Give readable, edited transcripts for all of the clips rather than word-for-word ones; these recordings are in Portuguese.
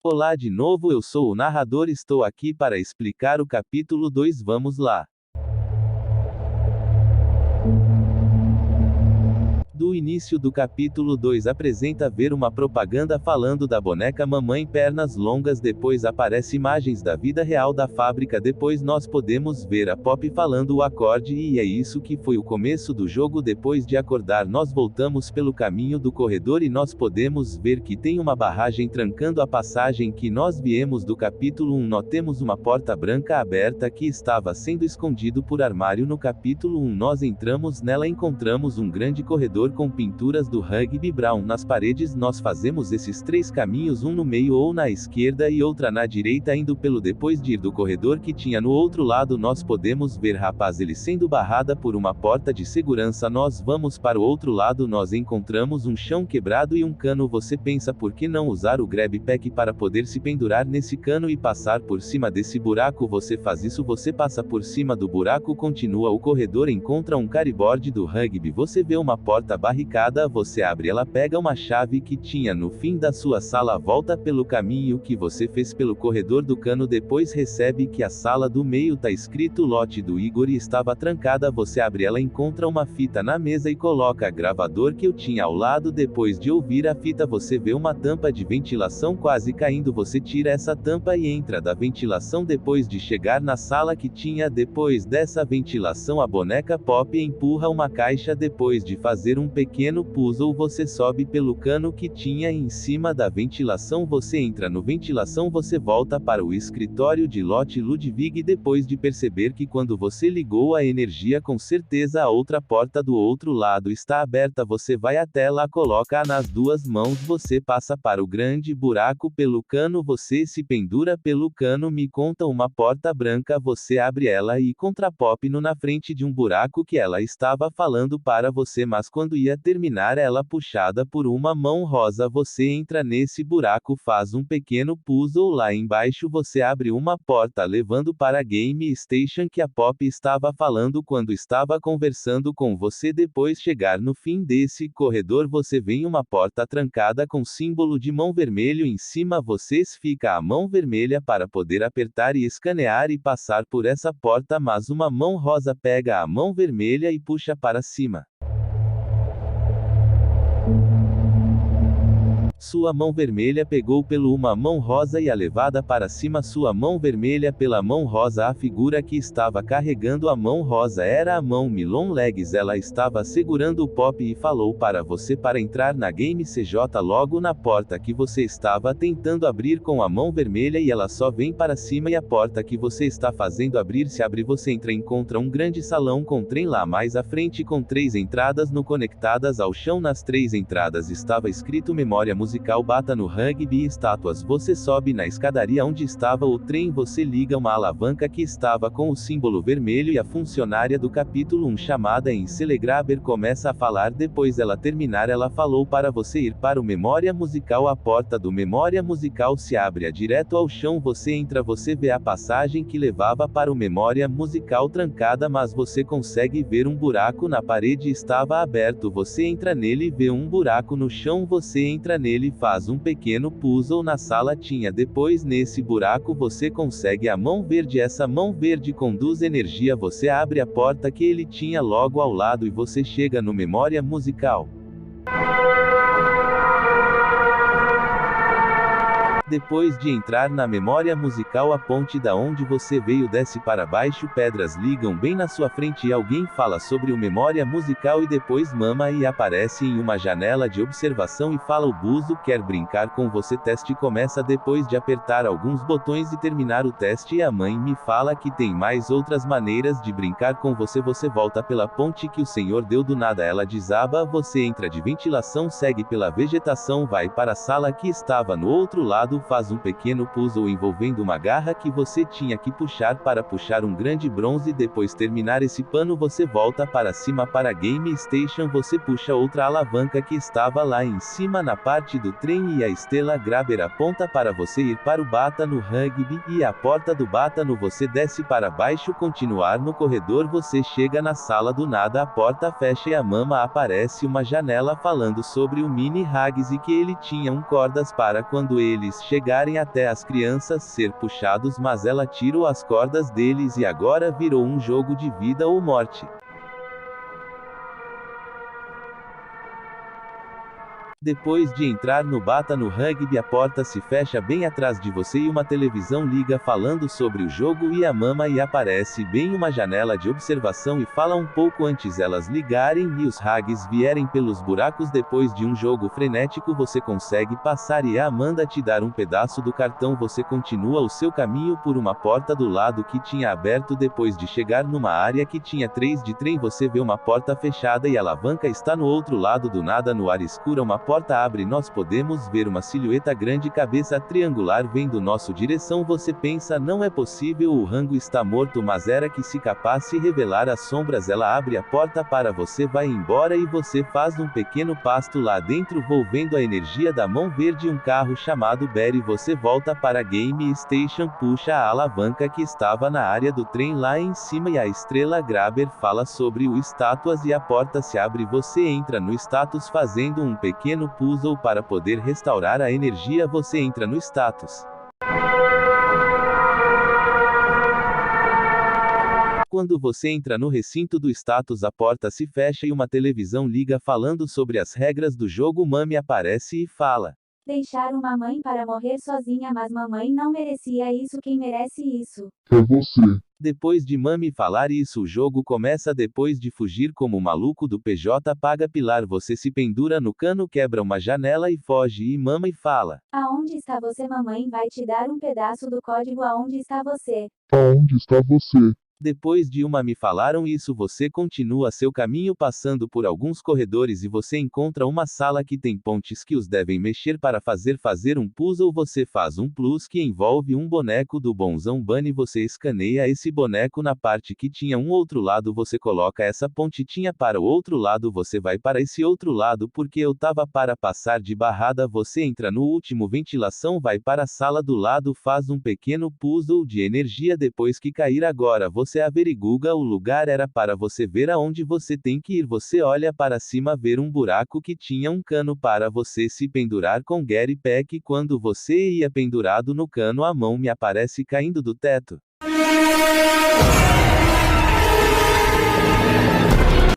Olá de novo, eu sou o narrador, estou aqui para explicar o capítulo 2, vamos lá. Do início do capítulo 2 apresenta ver uma propaganda falando da boneca mamãe pernas longas, depois aparece imagens da vida real da fábrica, depois nós podemos ver a Pop falando o acorde e é isso que foi o começo do jogo. Depois de acordar nós voltamos pelo caminho do corredor e nós podemos ver que tem uma barragem trancando a passagem que nós viemos do capítulo 1. Notemos uma porta branca aberta que estava sendo escondido por armário no capítulo 1. Nós entramos nela, encontramos um grande corredor com pinturas do Rugby Brown nas paredes. Nós fazemos esses três caminhos, um no meio ou na esquerda e outra na direita, indo pelo depois de ir do corredor que tinha no outro lado. Nós podemos ver rapaz ele sendo barrada por uma porta de segurança. Nós vamos para o outro lado, nós encontramos um chão quebrado e um cano. Você pensa por que não usar o grab pack para poder se pendurar nesse cano e passar por cima desse buraco? Você faz isso, você passa por cima do buraco, continua o corredor, encontra um carryboard do rugby, você vê uma porta barricada, você abre ela, pega uma chave que tinha no fim da sua sala, volta pelo caminho que você fez pelo corredor do cano, depois recebe que a sala do meio tá escrito lote do Igor e estava trancada. Você abre ela, encontra uma fita na mesa e coloca gravador que eu tinha ao lado. Depois de ouvir a fita você vê uma tampa de ventilação quase caindo, você tira essa tampa e entra da ventilação. Depois de chegar na sala que tinha depois dessa ventilação, a boneca Pop empurra uma caixa. Depois de fazer um pequeno puzzle você sobe pelo cano que tinha em cima da ventilação, você entra no ventilação, você volta para o escritório de Lotte Ludwig. Depois de perceber que quando você ligou a energia com certeza a outra porta do outro lado está aberta, você vai até lá, coloca nas duas mãos, você passa para o grande buraco pelo cano, você se pendura pelo cano, me conta uma porta branca, você abre ela e encontra Pop no na frente de um buraco que ela estava falando para você, mas quando ia terminar ela puxada por uma mão rosa, você entra nesse buraco, faz um pequeno puzzle lá embaixo, você abre uma porta levando para a Game Station que a Pop estava falando quando estava conversando com você. Depois chegar no fim desse corredor você vê uma porta trancada com símbolo de mão vermelho em cima, vocês fica a mão vermelha para poder apertar e escanear e passar por essa porta, mas uma mão rosa pega a mão vermelha e puxa para cima. Sua mão vermelha pegou pelo uma mão rosa e a levada para cima, sua mão vermelha pela mão rosa. A figura que estava carregando a mão rosa era a mão Milon Legs, ela estava segurando o Pop e falou para você para entrar na Game CJ logo na porta que você estava tentando abrir com a mão vermelha e ela só vem para cima e a porta que você está fazendo abrir se abre, você entra e encontra um grande salão com trem lá mais à frente com três entradas no conectadas ao chão. Nas três entradas estava escrito memória musical bata no rugby e estátuas. Você sobe na escadaria onde estava o trem, você liga uma alavanca que estava com o símbolo vermelho e a funcionária do capítulo 1 chamada em Celegraber começa a falar. Depois ela terminar ela falou para você ir para o memória musical, a porta do memória musical se abre direto ao chão, você entra, você vê a passagem que levava para o memória musical trancada, mas você consegue ver um buraco na parede estava aberto, você entra nele e vê um buraco no chão, você entra nele, faz um pequeno puzzle na sala tinha. Depois nesse buraco você consegue a mão verde, essa mão verde conduz energia, você abre a porta que ele tinha logo ao lado e você chega no memória musical. Depois de entrar na memória musical, a ponte da onde você veio desce para baixo, pedras ligam bem na sua frente e alguém fala sobre o memória musical e depois mama e aparece em uma janela de observação e fala: o Buzo quer brincar com você. Teste começa depois de apertar alguns botões e terminar o teste e a mãe me fala que tem mais outras maneiras de brincar com você. Você volta pela ponte que o senhor deu, do nada ela desaba, você entra de ventilação, segue pela vegetação, vai para a sala que estava no outro lado, faz um pequeno puzzle envolvendo uma garra que você tinha que puxar para puxar um grande bronze. Depois terminar esse pano você volta para cima para a Game Station, você puxa outra alavanca que estava lá em cima na parte do trem e a Stella Graber aponta para você ir para o Bata no rugby e a porta do Bata no você desce para baixo, continuar no corredor, você chega na sala, do nada a porta fecha e a mama aparece uma janela falando sobre o mini Hags e que ele tinha cordas para quando eles chegarem até as crianças ser puxados, mas ela tirou as cordas deles e agora virou um jogo de vida ou morte. Depois de entrar no Bata no Rugby, a porta se fecha bem atrás de você e uma televisão liga falando sobre o jogo e a mama e aparece bem uma janela de observação e fala um pouco antes elas ligarem e os hags vierem pelos buracos. Depois de um jogo frenético você consegue passar e a Amanda te dar um pedaço do cartão. Você continua o seu caminho por uma porta do lado que tinha aberto. Depois de chegar numa área que tinha 3 de trem, você vê uma porta fechada e a alavanca está no outro lado. Do nada, no ar escuro, uma porta abre e nós podemos ver uma silhueta grande, cabeça triangular vendo nossa direção. Você pensa, não é possível, o rango está morto, mas era que se capaz de revelar as sombras. Ela abre a porta para você, vai embora e você faz um pequeno pasto lá dentro volvendo a energia da mão verde. Um carro chamado Barry. Você volta para a Game Station, puxa a alavanca que estava na área do trem lá em cima e a estrela Grabber fala sobre o estátuas e a porta se abre. Você entra no status fazendo um pequeno puzzle para poder restaurar a energia. Você entra no status. Quando você entra no recinto do status, a porta se fecha e uma televisão liga falando sobre as regras do jogo. Mami aparece e fala: deixar uma mãe para morrer sozinha, mas mamãe não merecia isso. Quem merece isso? É você. Depois de Mami falar isso, o jogo começa. Depois de fugir como o maluco do PJ paga pilar, você se pendura no cano, quebra uma janela e foge. E Mami fala: aonde está você? Mamãe vai te dar um pedaço do código. Aonde está você? Aonde está você? Depois de me falaram isso, você continua seu caminho passando por alguns corredores e você encontra uma sala que tem pontes que os devem mexer para fazer um puzzle. Você faz um plus que envolve um boneco do bonzão Bunny. Você escaneia esse boneco na parte que tinha um outro lado, você coloca essa pontinha para o outro lado, você vai para esse outro lado porque eu tava para passar de barrada. Você entra no último ventilação, vai para a sala do lado, faz um pequeno puzzle de energia. Depois que cair agora você averigua o lugar, era para você ver aonde você tem que ir. Você olha para cima, ver um buraco que tinha um cano para você se pendurar com Gary Peck. Quando você ia pendurado no cano, a mão me aparece caindo do teto.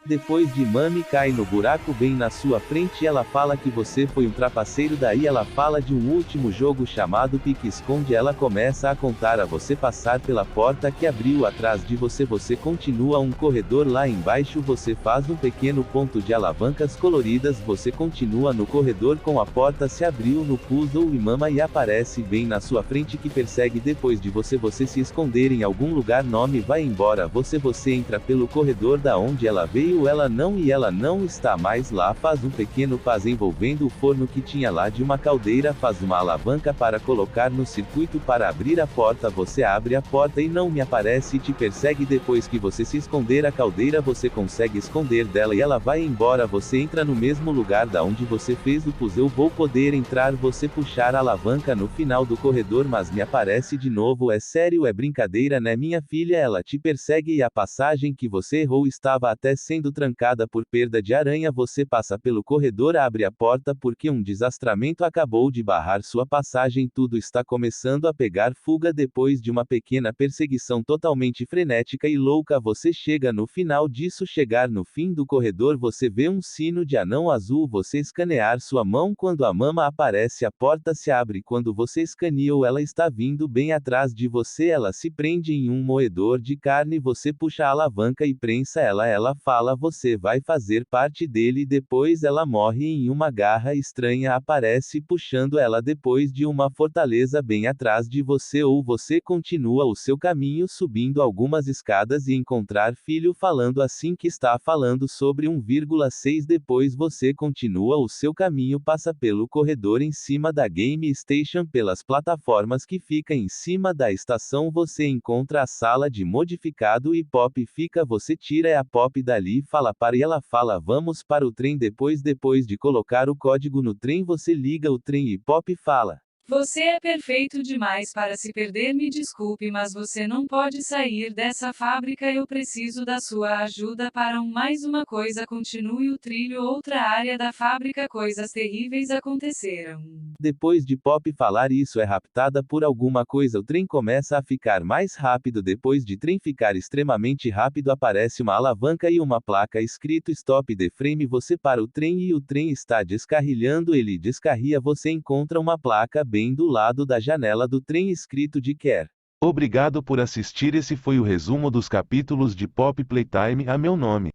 Depois de Mami cai no buraco bem na sua frente, ela fala que você foi um trapaceiro. Daí ela fala de um último jogo chamado pique-esconde. Ela começa a contar a você passar pela porta que abriu atrás de você. Você continua um corredor lá embaixo, você faz um pequeno ponto de alavancas coloridas. Você continua no corredor com a porta se abriu no puzzle e Mama e aparece bem na sua frente que persegue depois de você se esconder em algum lugar. Nome vai embora. Você entra pelo corredor da onde ela veio. Ela não está mais lá. Faz um pequeno paz envolvendo o forno que tinha lá de uma caldeira. Faz uma alavanca para colocar no circuito para abrir a porta. Você abre a porta e não me aparece e te persegue. Depois que você se esconder a caldeira, você consegue esconder dela e ela vai embora. Você entra no mesmo lugar da onde você fez o puzzle. Vou poder entrar. Você puxar a alavanca no final do corredor, mas me aparece de novo. É sério, é brincadeira, né, minha filha? Ela te persegue e a passagem que você errou estava até sendo trancada por perda de aranha. Você passa pelo corredor, abre a porta porque um desastramento acabou de barrar sua passagem. Tudo está começando a pegar fuga. Depois de uma pequena perseguição totalmente frenética e louca, você chega no final disso. Chegar no fim do corredor, você vê um sino de anão azul. Você escanear sua mão quando a mama aparece, a porta se abre. Quando você escaneou, ela está vindo bem atrás de você. Ela se prende em um moedor de carne. Você puxa a alavanca e prensa ela. Ela fala: você vai fazer parte dele. Depois ela morre em uma garra estranha aparece puxando ela depois de uma fortaleza bem atrás de você. Ou você continua o seu caminho subindo algumas escadas e encontrar filho falando assim que está falando sobre 1,6. Depois você continua o seu caminho, passa pelo corredor em cima da Game Station, pelas plataformas que fica em cima da estação. Você encontra a sala de modificado e Pop fica. Você tira a Pop dali, fala para e ela fala: vamos para o trem. Depois de colocar o código no trem, você liga o trem e Pop fala: Você é perfeito demais para se perder. Me desculpe, mas você não pode sair dessa fábrica. Eu preciso da sua ajuda para mais uma coisa. Continue o trilho. Outra área da fábrica. Coisas terríveis aconteceram. Depois de Pop falar isso é raptada por alguma coisa. O trem começa a ficar mais rápido. Depois de trem ficar extremamente rápido aparece uma alavanca e uma placa escrito Stop the Frame. Você para o trem e o trem está descarrilhando. Ele descarria. Você encontra uma placa bem do lado da janela do trem escrito de Care. Obrigado por assistir. Esse foi o resumo dos capítulos de Pop Playtime. A meu nome,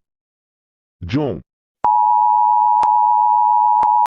John.